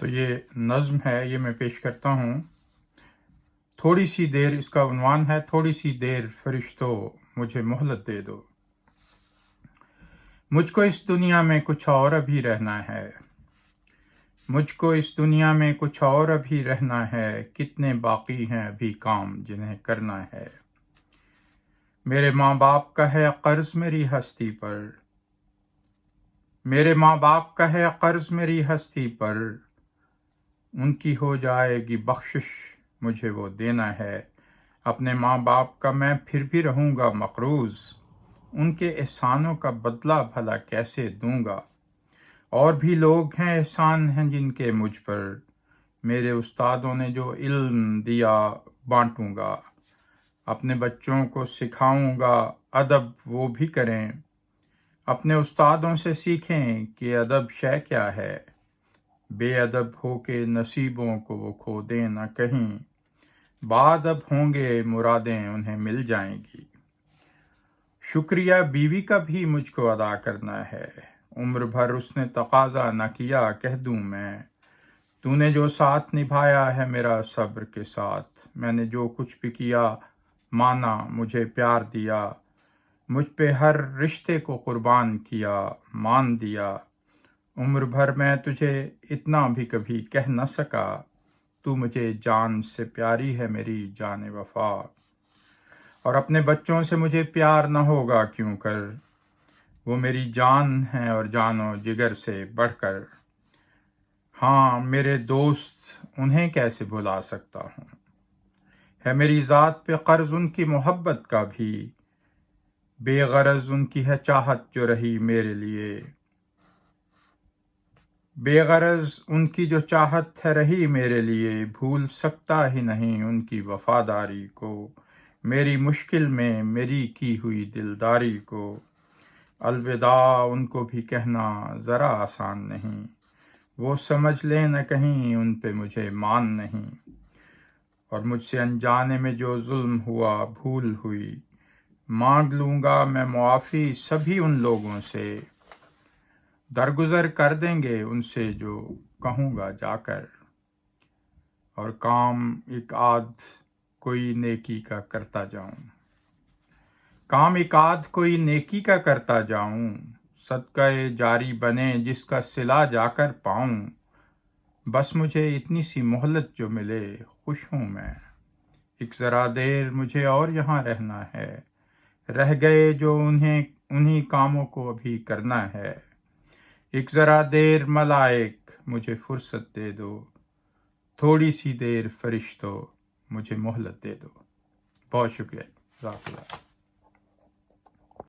تو یہ نظم ہے، یہ میں پیش کرتا ہوں۔ تھوڑی سی دیر، اس کا عنوان ہے تھوڑی سی دیر فرشتوں مجھے مہلت دے دو۔ مجھ کو اس دنیا میں کچھ اور ابھی رہنا ہے، مجھ کو اس دنیا میں کچھ اور ابھی رہنا ہے، کتنے باقی ہیں ابھی کام جنہیں کرنا ہے۔ میرے ماں باپ کا ہے قرض میری ہستی پر، میرے ماں باپ کا ہے قرض میری ہستی پر، ان کی ہو جائے گی بخشش مجھے وہ دینا ہے۔ اپنے ماں باپ کا میں پھر بھی رہوں گا مقروض، ان کے احسانوں کا بدلہ بھلا کیسے دوں گا۔ اور بھی لوگ ہیں احسان ہیں جن کے مجھ پر، میرے استادوں نے جو علم دیا بانٹوں گا۔ اپنے بچوں کو سکھاؤں گا ادب وہ بھی کریں، اپنے استادوں سے سیکھیں کہ ادب شے کیا ہے۔ بے ادب ہو کے نصیبوں کو وہ کھو دیں نہ کہیں، باادب ہوں گے مرادیں انہیں مل جائیں گی۔ شکریہ بیوی کا بھی مجھ کو ادا کرنا ہے، عمر بھر اس نے تقاضا نہ کیا کہہ دوں میں۔ تو نے جو ساتھ نبھایا ہے میرا صبر کے ساتھ، میں نے جو کچھ بھی کیا مانا مجھے پیار دیا، مجھ پہ ہر رشتے کو قربان کیا مان دیا۔ عمر بھر میں تجھے اتنا بھی کبھی کہہ نہ سکا، تو مجھے جان سے پیاری ہے میری جان وفا۔ اور اپنے بچوں سے مجھے پیار نہ ہوگا کیوں کر، وہ میری جان ہیں اور جان و جگر سے بڑھ کر۔ ہاں میرے دوست انہیں کیسے بھلا سکتا ہوں، ہے میری ذات پہ قرض ان کی محبت کا بھی، بے غرض ان کی ہے چاہت جو رہی میرے لیے۔ بے غرض ان کی جو چاہت ہے رہی میرے لیے، بھول سکتا ہی نہیں ان کی وفاداری کو، میری مشکل میں میری کی ہوئی دلداری کو۔ الوداع ان کو بھی کہنا ذرا آسان نہیں، وہ سمجھ لیں نہ کہیں ان پہ مجھے مان نہیں۔ اور مجھ سے انجانے میں جو ظلم ہوا بھول ہوئی، مانگ لوں گا میں معافی سبھی ان لوگوں سے، درگزر کر دیں گے ان سے جو کہوں گا جا کر۔ اور کام ایک آدھ کوئی نیکی کا کرتا جاؤں، کام ایک آدھ کوئی نیکی کا کرتا جاؤں، صدقہ جاری بنے جس کا صلہ جا کر پاؤں۔ بس مجھے اتنی سی مہلت جو ملے خوش ہوں میں، ایک ذرا دیر مجھے اور یہاں رہنا ہے، رہ گئے جو انہی کاموں کو ابھی کرنا ہے۔ ایک ذرا دیر ملائک مجھے فرصت دے دو، تھوڑی سی دیر فرشتوں مجھے مہلت دے دو۔ بہت شکریہ، جزاک اللہ۔